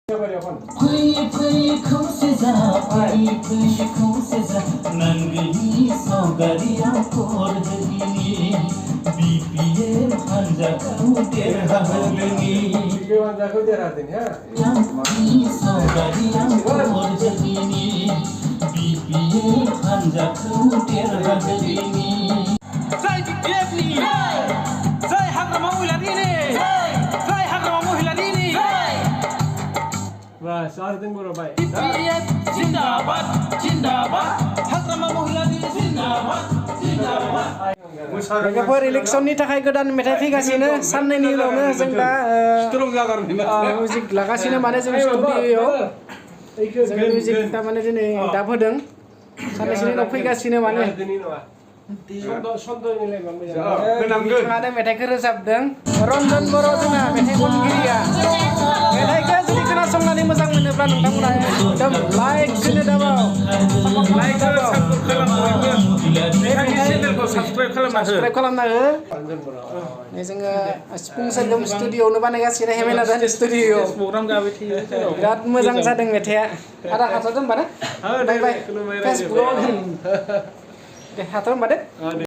BPF hanjaku derhalani yang saudari yang korjini BPF hanjaku derhalani Zai BPF ni Zai hadrama muhladini Zai hadrama muhladini Wah, soal itu bro, baik. BPF zindabad zindabad hadrama muhladini zindabad zindabad लोगोफोर इलेक्सननि थाखाय गोदान मेथाइ फैगासिनो साननैनि उनावनो जों दा music लागासिनो माने जों स्टुडिय'आव जों मिउजिक थारमाने दिनै दाब होदों साननैसोनि उनाव फैगासिनो माने बिथाङानो मेथाइखौ रोजाबदों रन्जन बर' जोंना मेथाइ खनगिरिया मेथाइखौ जुदि खोनासंनानै मोजां मोनोब्ला नोंथांमोना एकदम लाइक होनो दाबाव लाइक दाबाव साबसक्राइब खालामना हो जोङो सिफुं सोदोम स्टुडिय'आवनो बानायगासिनो हेमेनादान स्टुडिय'आव बिराद मोजां जादों मेथाइआ आदा हाथरदों होनबा ना बाय बाय फेसबुकआव दे हाथर होनबा दे